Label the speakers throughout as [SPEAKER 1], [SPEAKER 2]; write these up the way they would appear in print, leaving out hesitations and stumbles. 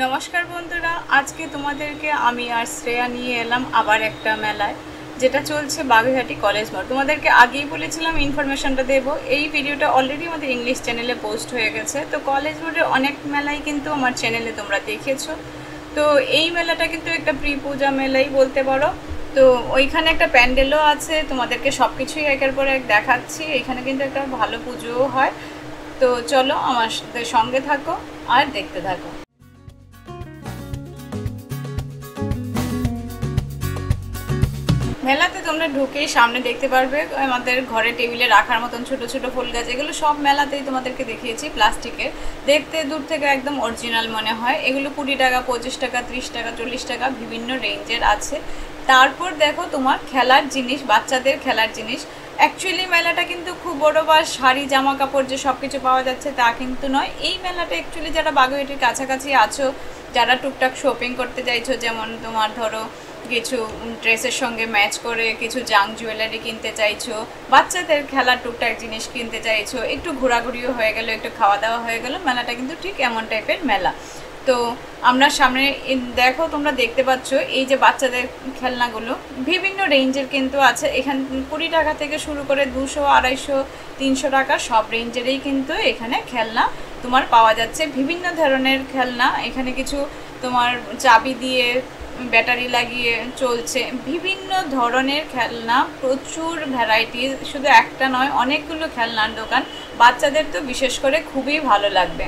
[SPEAKER 1] নমস্কার বন্ধুরা, আজকে তোমাদেরকে আমি আর শ্রেয়া নিয়ে এলাম আবার একটা মেলায়, যেটা চলছে বাগুইহাটি কলেজ মোড়। তোমাদেরকে আগেই বলেছিলাম ইনফরমেশনটা দেবো। এই ভিডিওটা অলরেডি আমাদের ইংলিশ চ্যানেলে পোস্ট হয়ে গেছে। তো কলেজ মোড়ের অনেক মেলাই কিন্তু আমার চ্যানেলে তোমরা দেখেছো। তো এই মেলাটা কিন্তু একটা প্রি পূজা মেলাই বলতে পারো। তো ওইখানে একটা প্যান্ডেলও আছে, তোমাদেরকে সব কিছুই একের পর এক দেখাচ্ছি। এখানে কিন্তু একটা ভালো পুজোও হয়। তো চলো আমাদের সঙ্গে থাকো আর দেখতে থাকো। মেলাতে তোমরা ঢুকেই সামনে দেখতে পারবে আমাদের ঘরে টেবিলে রাখার মতন ছোট ছোট ফুল গাছ। এগুলো সব মেলাতেই তোমাদেরকে দেখিয়েছি, প্লাস্টিকের। দেখতে দূর থেকে একদম অরিজিনাল মনে হয়। এগুলো 20 টাকা, 25 টাকা, 30 টাকা, 40 টাকা বিভিন্ন রেঞ্জের আছে। তারপর দেখো তোমার খেলার জিনিস, বাচ্চাদের খেলার জিনিস। অ্যাকচুয়ালি মেলাটা কিন্তু খুব বড় বা শাড়ি জামা কাপড় যে সব কিছু পাওয়া যাচ্ছে তা কিন্তু নয়। এই মেলাটা অ্যাকচুয়ালি যারা বাগুইহাটির কাছাকাছি আছো, যারা টুকটাক শপিং করতে চাইছো, যেমন তোমার ধরো কিছু ড্রেসের সঙ্গে ম্যাচ করে কিছু জাঙ্ক জুয়েলারি কিনতে চাইছো, বাচ্চাদের খেলার টুকটাক জিনিস কিনতে চাইছো, একটু ঘোরাঘুরিও হয়ে গেল, একটু খাওয়া দাওয়া হয়ে গেল, মেলাটা কিন্তু ঠিক এমন টাইপের মেলা। তো আমরা সামনে দেখো, তোমরা দেখতে পাচ্ছ এই যে বাচ্চাদের খেলনাগুলো বিভিন্ন রেঞ্জের কিন্তু আছে। এখানে 20 টাকা থেকে শুরু করে 200, 250, 300 টাকা সব রেঞ্জেরই কিন্তু এখানে খেলনা তোমার পাওয়া যাচ্ছে। বিভিন্ন ধরনের খেলনা এখানে, কিছু তোমার চাবি দিয়ে ব্যাটারি লাগিয়ে চলছে, বিভিন্ন ধরনের খেলনা, প্রচুর ভ্যারাইটি, শুধু একটা নয় অনেকগুলো খেলনার দোকান। বাচ্চাদের তো বিশেষ করে খুবই ভালো লাগবে।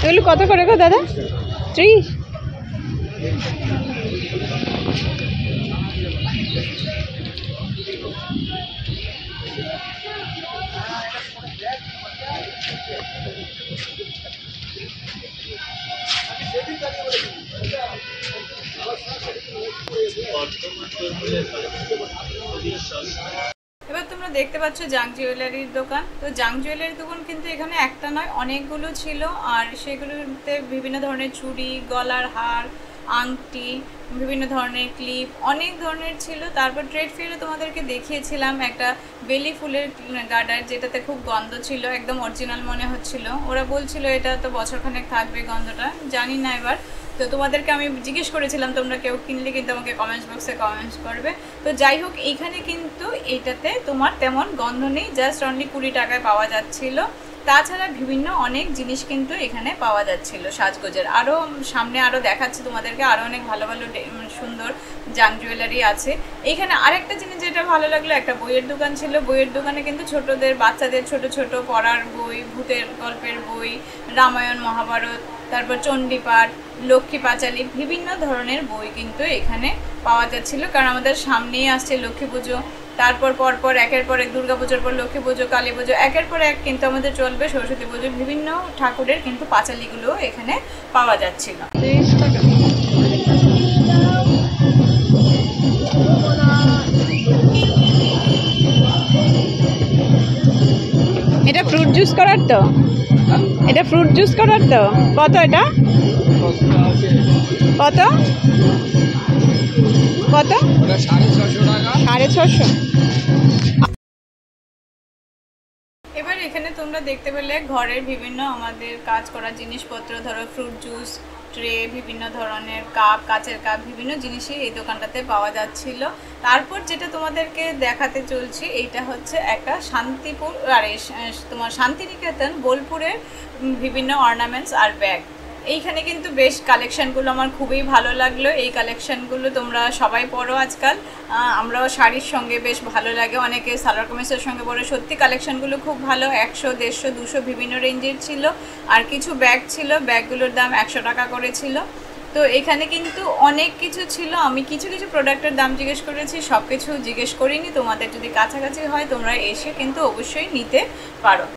[SPEAKER 1] এগুলো কত করে গো দাদা? 30? এবার তোমরা দেখতে পাচ্ছ জাঙ্ক জুয়েলারির দোকান। তো জাঙ্ক জুয়েলারির দোকান কিন্তু এখানে একটা নয়, অনেকগুলো ছিল। আর সেগুলোতে বিভিন্ন ধরনের চুড়ি, গলার হার, আংটি, বিভিন্ন ধরনের ক্লিপ, অনেক ধরনের ছিল। তারপর ট্রেড ফেয়ারে তোমাদেরকে দেখিয়েছিলাম একটা বেলি ফুলের গার্ডার, যেটাতে খুব গন্ধ ছিল, একদম অরিজিনাল মনে হচ্ছিল। ওরা বলছিল এটা তো বছরখানেক থাকবে গন্ধটা, জানি না এবার। তো তোমাদেরকে আমি জিজ্ঞেস করেছিলাম, তোমরা কেউ কিনলে কিন্তু আমাকে কমেন্টস বক্সে কমেন্টস করবে। তো যাই হোক, এইখানে কিন্তু এইটাতে তোমার তেমন গন্ধ নেই, জাস্ট অনলি 20 টাকায় পাওয়া যাচ্ছিল। তাছাড়া বিভিন্ন অনেক জিনিস কিন্তু এখানে পাওয়া যাচ্ছিল সাজগোজের। আরও সামনে আরও দেখাচ্ছি তোমাদেরকে, আরও অনেক ভালো ভালো সুন্দর জাঙ্ক জুয়েলারি আছে। এইখানে আরেকটা জিনিস যেটা ভালো লাগলো, একটা বইয়ের দোকান ছিল। বইয়ের দোকানে কিন্তু ছোটদের, বাচ্চাদের ছোট ছোট পড়ার বই, ভূতের গল্পের বই, রামায়ণ মহাভারত, তারপর চণ্ডীপাঠ, লক্ষ্মী পাঁচালী, বিভিন্ন ধরনের বই কিন্তু এখানে পাওয়া যাচ্ছিল। কারণ আমাদের সামনেই আসছে লক্ষ্মী পুজো, তারপর পরপর একের পর এক দুর্গা পুজোর পর লক্ষ্মী পুজো, কালী পুজো, একের পর এক কিন্তু আমাদের চলবে সরস্বতী পুজো। বিভিন্ন ঠাকুরের কিন্তু পাঁচালীগুলো এখানে পাওয়া যাচ্ছিল। এটা ফ্রুট জুস করার তো, এটা ফ্রুট জুস করার তো। কত এটা? কত কত? 650 টাকা। এবার এখানে তোমরা দেখতে পেলে ঘরের বিভিন্ন আমাদের কাজ করা জিনিসপত্র, ধরো ফ্রুট জুস, ট্রে, বিভিন্ন ধরনের কাপ, কাচের কাপ, বিভিন্ন জিনিসই এই দোকানটাতে পাওয়া যাচ্ছিল। তারপর যেটা তোমাদেরকে দেখাতে চলছি, এইটা হচ্ছে একটা শান্তিপুর, আরে তোমার শান্তিনিকেতন বোলপুরের বিভিন্ন অর্নামেন্টস আর ব্যাগ। এইখানে কিন্তু বেশ কালেকশানগুলো আমার খুবই ভালো লাগলো। এই কালেকশানগুলো তোমরা সবাই পরো আজকাল, আমরাও শাড়ির সঙ্গে বেশ ভালো লাগে, অনেকে সালোয়ার কামিজের সঙ্গে পরে। সত্যি কালেকশানগুলো খুব ভালো, 100, 150, 200 বিভিন্ন রেঞ্জের ছিল। আর কিছু ব্যাগ ছিল, ব্যাগগুলোর দাম 100 টাকা করে ছিল। তো এখানে কিন্তু অনেক কিছু ছিল। আমি কিছু কিছু প্রোডাক্টের দাম জিজ্ঞেস করেছি, সব কিছু জিজ্ঞেস করিনি। তোমাদের যদি কাছাকাছি হয় তোমরা এসে কিন্তু অবশ্যই নিতে পারো।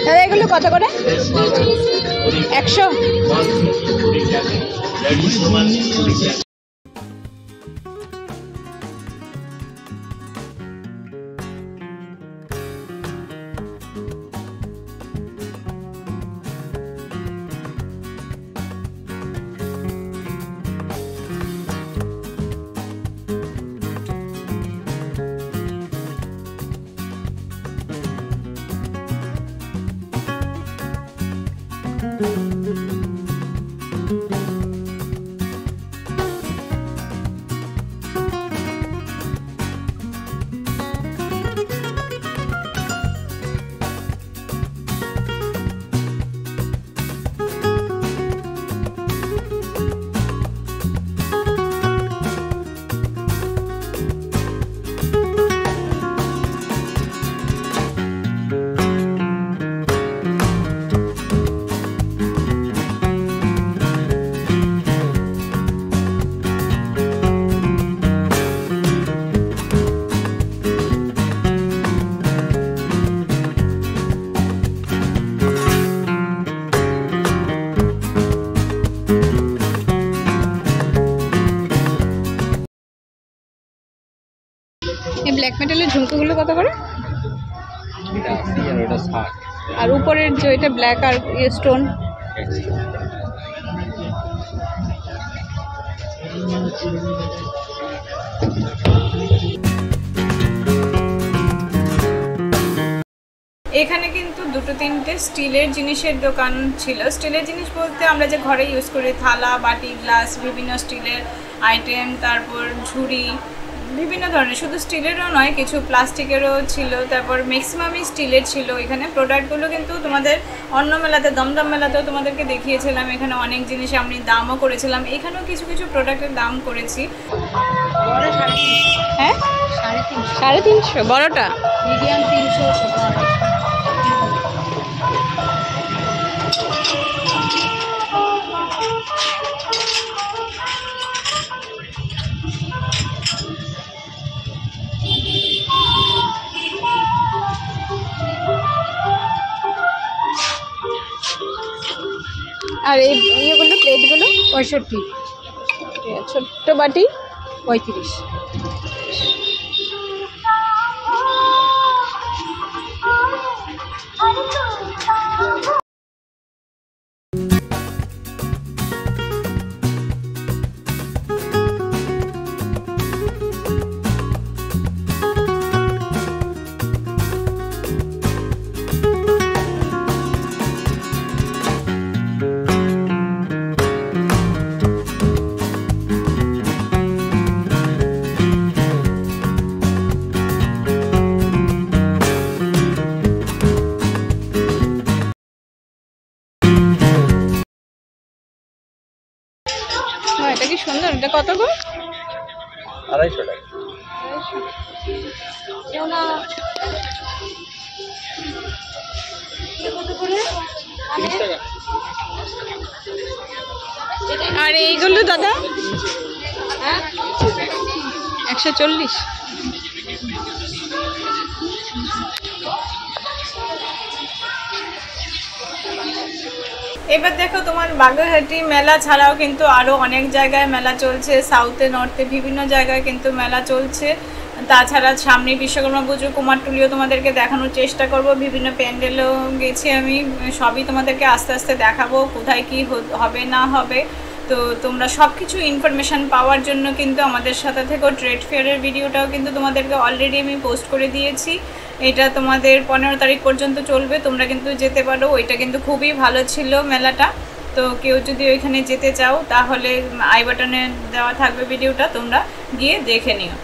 [SPEAKER 1] দাদা এগুলো কত করে? 100। এই ব্ল্যাক মেটালের ঝুমকোগুলো কত করে?
[SPEAKER 2] এটা 80 আর ওটা 60।
[SPEAKER 1] আর উপরের যে এটা ব্ল্যাক আর স্টোন এখানে কিন্তু দুটো তিনটে স্টিলের জিনিসের দোকান ছিল। স্টিলের জিনিস বলতে আমরা যে ঘরে ইউজ করি থালা বাটি গ্লাস বিভিন্ন স্টিলের আইটেম, তারপর ঝুড়ি বিভিন্ন ধরনের, শুধু স্টিলেরও নয় কিছু প্লাস্টিকেরও ছিল, তারপর ম্যাক্সিমামই স্টিলের ছিল। এখানে প্রোডাক্টগুলো কিন্তু তোমাদের অন্য মেলাতে দমদম মেলাতেও তোমাদেরকে দেখিয়েছিলাম, এখানে অনেক জিনিস আমি দামও করেছিলাম, এখানেও কিছু কিছু প্রোডাক্টের দাম করেছি। হ্যাঁ 350 বড়টা,
[SPEAKER 3] মিডিয়াম 300।
[SPEAKER 1] আর এই ইয়েগুলো প্লেটগুলো
[SPEAKER 3] 65।
[SPEAKER 1] ছোট্ট বাটি
[SPEAKER 3] 35।
[SPEAKER 1] এটা কি সুন্দর, এটা কত গো?
[SPEAKER 2] 250 টাকা।
[SPEAKER 1] আর এইগুলো দাদা 140। এবার দেখো তোমার বাগুইআটি মেলা ছাড়াও কিন্তু আরও অনেক জায়গায় মেলা চলছে, সাউথে নর্থে বিভিন্ন জায়গায় কিন্তু মেলা চলছে। তাছাড়া সামনে বিশ্বকর্মা পুজো কুমারটুলিও তোমাদেরকে দেখানোর চেষ্টা করব, বিভিন্ন প্যান্ডেলও গেছি আমি, সবই তোমাদেরকে আস্তে আস্তে দেখাবো কোথায় কি হবে না হবে। তো তো তোমরা সব কিছু ইনফরমেশান পাওয়ার জন্য কিন্তু আমাদের সাথে থেকেও ট্রেড ফেয়ারের ভিডিওটাও কিন্তু তোমাদেরকে অলরেডি আমি পোস্ট করে দিয়েছি। এটা তোমাদের 15 তারিখ পর্যন্ত চলবে, তোমরা কিন্তু যেতে পারো। ওইটা কিন্তু খুবই ভালো ছিল মেলাটা। তো কেউ যদি ওইখানে যেতে চাও তাহলে আই বাটনে দেওয়া থাকবে ভিডিওটা, তোমরা গিয়ে দেখে নিও।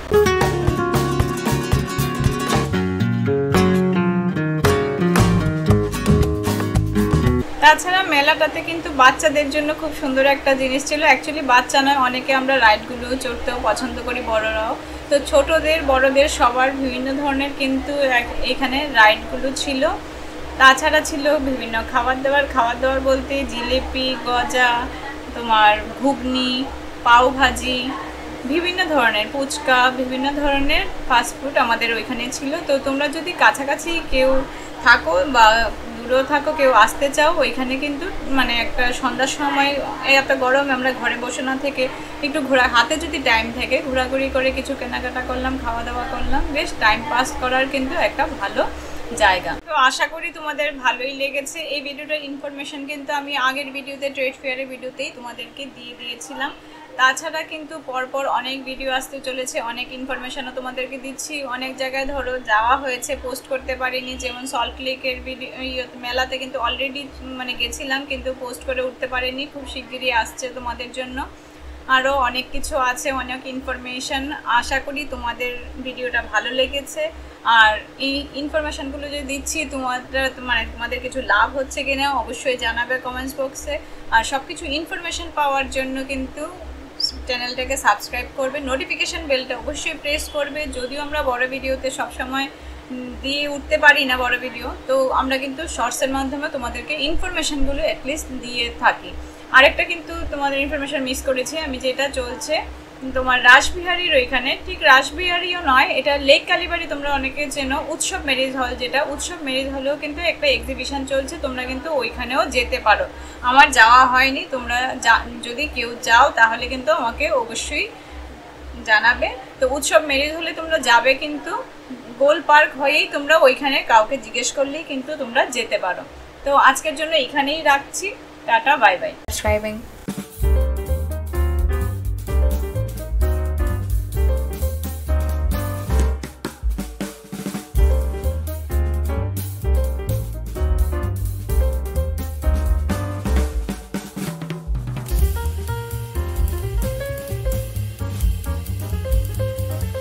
[SPEAKER 1] তাছাড়া মেলাটাতে কিন্তু বাচ্চাদের জন্য খুব সুন্দর একটা জিনিস ছিল। অ্যাকচুয়ালি বাচ্চা নয়, অনেকে আমরা রাইডগুলো চড়তেও পছন্দ করি, বড়রাও। তো ছোটদের বড়দের সবার বিভিন্ন ধরনের কিন্তু এখানে রাইডগুলো ছিল। তাছাড়া ছিল বিভিন্ন খাবার দাবার বলতে জিলিপি, গজা, তোমার ঘুগনি, পাও ভাজি, বিভিন্ন ধরনের ফুচকা, বিভিন্ন ধরনের ফাস্টফুড আমাদের ওইখানে ছিল। তো তোমরা যদি কাছাকাছি কেউ থাকো বা দূরেও থাকো, কেউ আসতে চাও, ওইখানে কিন্তু মানে একটা সন্ধ্যার সময় এত গরম, আমরা ঘরে বসে না থেকে একটু হাতে যদি টাইম থাকে ঘোরাঘুরি করে কিছু কেনাকাটা করলাম, খাওয়া দাওয়া করলাম, বেশ টাইম পাস করার কিন্তু একটা ভালো জায়গা। তো আশা করি তোমাদের ভালোই লেগেছে। এই ভিডিওটার ইনফরমেশন কিন্তু আমি আগের ভিডিওতে, ট্রেড ফেয়ারের ভিডিওতেই তোমাদেরকে দিয়ে দিয়েছিলাম। তাছাড়া কিন্তু পরপর অনেক ভিডিও আসতে চলেছে, অনেক ইনফরমেশনও তোমাদেরকে দিচ্ছি। অনেক জায়গায় ধরো যাওয়া হয়েছে, পোস্ট করতে পারিনি, যেমন সল্টলেকের মেলাতে কিন্তু অলরেডি মানে গেছিলাম কিন্তু পোস্ট করে উঠতে পারিনি। খুব শিগগিরই আসছে তোমাদের জন্য। আরও অনেক কিছু আছে, অনেক ইনফরমেশন। আশা করি তোমাদের ভিডিওটা ভালো লেগেছে। আর এই ইনফরমেশানগুলো যে দিচ্ছি তোমাদের কিছু লাভ হচ্ছে কিনা অবশ্যই জানাবে কমেন্টস বক্সে। আর সব কিছু ইনফরমেশান পাওয়ার জন্য কিন্তু চ্যানেলটাকে সাবস্ক্রাইব করবে, নোটিফিকেশান বেলটা অবশ্যই প্রেস করবে। যদিও আমরা বড় ভিডিওতে সবসময় দিয়ে উঠতে পারি না বড় ভিডিও, তো আমরা কিন্তু শর্টসের মাধ্যমে তোমাদেরকে ইনফরমেশানগুলো অ্যাটলিস্ট দিয়ে থাকি। আরেকটা কিন্তু তোমাদের ইনফরমেশান মিস করেছি আমি, যেটা চলছে তোমার রাসবিহারীর ওইখানে, ঠিক রাসবিহারীও নয়, এটা লেক কালীবাড়ি, তোমরা অনেকে চেনো, উৎসব ম্যারেজ হল, যেটা উৎসব ম্যারেজ হলেও কিন্তু একটা এক্সিবিশন চলছে, তোমরা কিন্তু ওইখানেও যেতে পারো। আমার যাওয়া হয়নি, তোমরা যদি কেউ যাও তাহলে কিন্তু আমাকে অবশ্যই জানাবে। তো উৎসব ম্যারেজ হলে তোমরা যাবে কিন্তু গোল পার্ক হয়েই তোমরা ওইখানে কাউকে জিজ্ঞেস করলেই কিন্তু তোমরা যেতে পারো। তো আজকের জন্য এখানেই রাখছি, টাটা, বাই বাই। সাবস্ক্রাইবিং।